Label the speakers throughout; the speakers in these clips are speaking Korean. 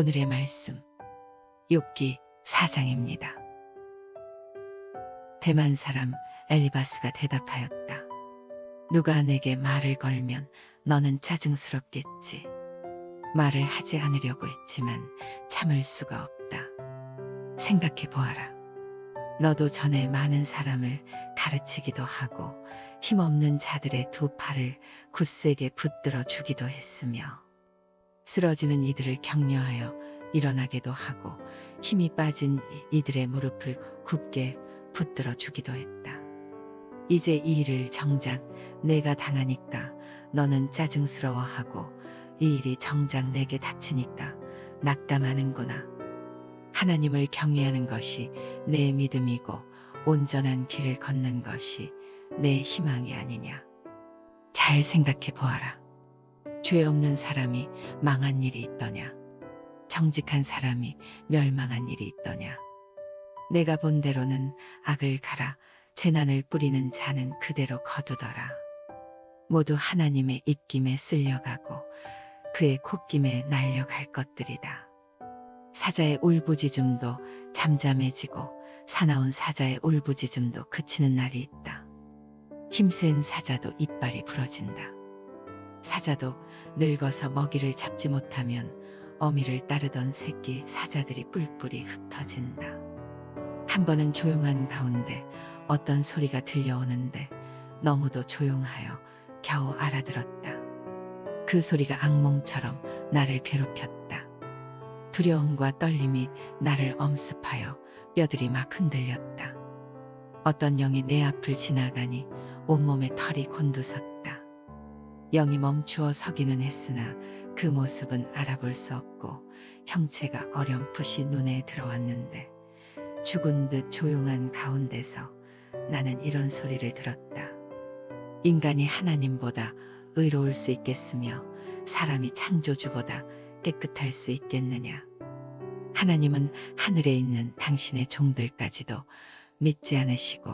Speaker 1: 오늘의 말씀, 욥기 4장입니다. 대만 사람 엘리바스가 대답하였다. 누가 내게 말을 걸면 너는 짜증스럽겠지. 말을 하지 않으려고 했지만 참을 수가 없다. 생각해 보아라. 너도 전에 많은 사람을 가르치기도 하고 힘없는 자들의 두 팔을 굳세게 붙들어 주기도 했으며 쓰러지는 이들을 격려하여 일어나게도 하고 힘이 빠진 이들의 무릎을 굳게 붙들어 주기도 했다. 이제 이 일을 정작 내가 당하니까 너는 짜증스러워하고 이 일이 정작 내게 닥치니까 낙담하는구나. 하나님을 경외하는 것이 내 믿음이고 온전한 길을 걷는 것이 내 희망이 아니냐. 잘 생각해 보아라. 죄 없는 사람이 망한 일이 있더냐. 정직한 사람이 멸망한 일이 있더냐. 내가 본 대로는 악을 갈아 재난을 뿌리는 자는 그대로 거두더라. 모두 하나님의 입김에 쓸려가고 그의 콧김에 날려갈 것들이다. 사자의 울부짖음도 잠잠해지고 사나운 사자의 울부짖음도 그치는 날이 있다. 힘센 사자도 이빨이 부러진다. 사자도 늙어서 먹이를 잡지 못하면 어미를 따르던 새끼 사자들이 뿔뿔이 흩어진다. 한 번은 조용한 가운데 어떤 소리가 들려오는데 너무도 조용하여 겨우 알아들었다. 그 소리가 악몽처럼 나를 괴롭혔다. 두려움과 떨림이 나를 엄습하여 뼈들이 막 흔들렸다. 어떤 영이 내 앞을 지나가니 온몸에 털이 곤두섰다. 영이 멈추어 서기는 했으나 그 모습은 알아볼 수 없고 형체가 어렴풋이 눈에 들어왔는데 죽은 듯 조용한 가운데서 나는 이런 소리를 들었다. 인간이 하나님보다 의로울 수 있겠으며 사람이 창조주보다 깨끗할 수 있겠느냐. 하나님은 하늘에 있는 당신의 종들까지도 믿지 않으시고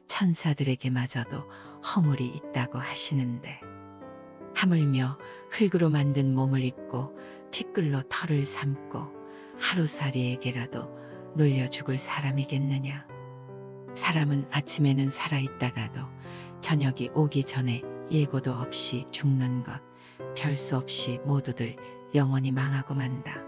Speaker 1: 천사들에게마저도 허물이 있다고 하시는데 하물며 흙으로 만든 몸을 입고 티끌로 털을 삼고 하루살이에게라도 놀려 죽을 사람이겠느냐. 사람은 아침에는 살아있다가도 저녁이 오기 전에 예고도 없이 죽는 것, 별 수 없이 모두들 영원히 망하고 만다.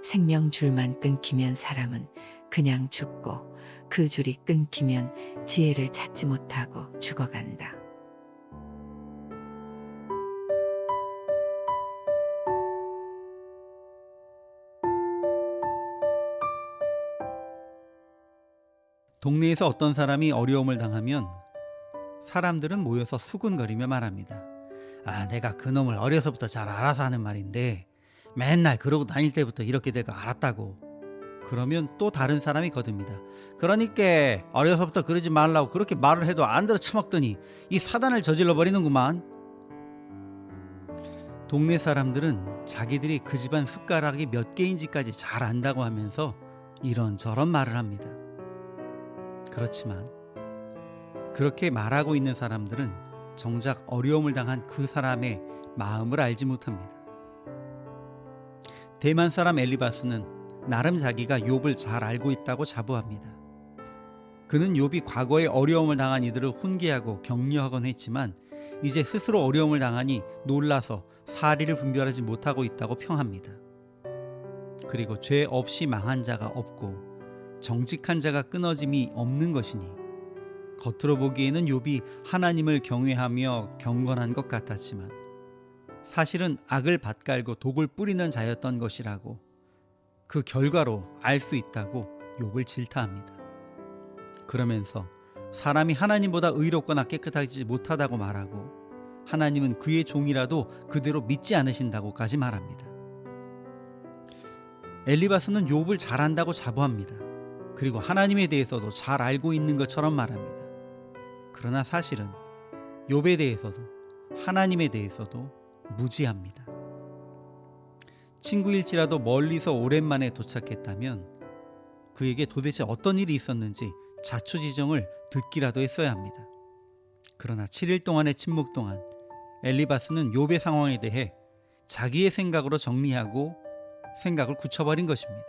Speaker 1: 생명줄만 끊기면 사람은 그냥 죽고 그 줄이 끊기면 지혜를 찾지 못하고 죽어간다.
Speaker 2: 동네에서 어떤 사람이 어려움을 당하면 사람들은 모여서 수군거리며 말합니다. 내가 그놈을 어려서부터 잘 알아서 하는 말인데 맨날 그러고 다닐 때부터 이렇게 될 거 알았다고. 그러면 또 다른 사람이 거듭니다. 그러니까 어려서부터 그러지 말라고 그렇게 말을 해도 안 들어 처먹더니 이 사단을 저질러 버리는구만. 동네 사람들은 자기들이 그 집안 숟가락이 몇 개인지까지 잘 안다고 하면서 이런저런 말을 합니다. 그렇지만 그렇게 말하고 있는 사람들은 정작 어려움을 당한 그 사람의 마음을 알지 못합니다. 대만 사람 엘리바스는 나름 자기가 욥을 잘 알고 있다고 자부합니다. 그는 욥이 과거에 어려움을 당한 이들을 훈계하고 격려하곤 했지만 이제 스스로 어려움을 당하니 놀라서 사리를 분별하지 못하고 있다고 평합니다. 그리고 죄 없이 망한 자가 없고 정직한 자가 끊어짐이 없는 것이니 겉으로 보기에는 욥이 하나님을 경외하며 경건한 것 같았지만 사실은 악을 밭갈고 독을 뿌리는 자였던 것이라고 그 결과로 알 수 있다고 욥을 질타합니다. 그러면서 사람이 하나님보다 의롭거나 깨끗하지 못하다고 말하고 하나님은 그의 종이라도 그대로 믿지 않으신다고까지 말합니다. 엘리바스는 욥을 잘 안다고 자부합니다. 그리고 하나님에 대해서도 잘 알고 있는 것처럼 말합니다. 그러나 사실은 욥에 대해서도 하나님에 대해서도 무지합니다. 친구일지라도 멀리서 오랜만에 도착했다면 그에게 도대체 어떤 일이 있었는지 자초지종을 듣기라도 했어야 합니다. 그러나 7일 동안의 침묵 동안 엘리바스는 욥의 상황에 대해 자기의 생각으로 정리하고 생각을 굳혀버린 것입니다.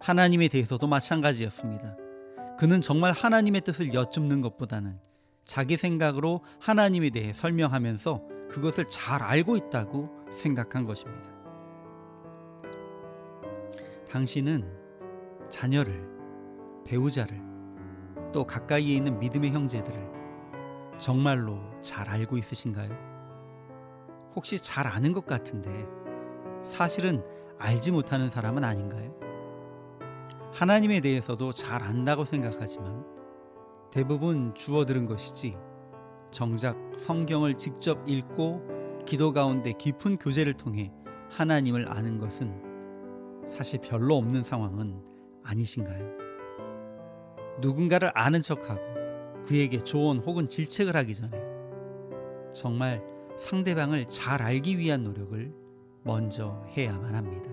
Speaker 2: 하나님에 대해서도 마찬가지였습니다. 그는 정말 하나님의 뜻을 여쭙는 것보다는 자기 생각으로 하나님에 대해 설명하면서 그것을 잘 알고 있다고 생각한 것입니다. 당신은 자녀를, 배우자를, 또 가까이에 있는 믿음의 형제들을 정말로 잘 알고 있으신가요? 혹시 잘 아는 것 같은데 사실은 알지 못하는 사람은 아닌가요? 하나님에 대해서도 잘 안다고 생각하지만 대부분 주워 들은 것이지 정작 성경을 직접 읽고 기도 가운데 깊은 교제를 통해 하나님을 아는 것은 사실 별로 없는 상황은 아니신가요? 누군가를 아는 척하고 그에게 조언 혹은 질책을 하기 전에 정말 상대방을 잘 알기 위한 노력을 먼저 해야만 합니다.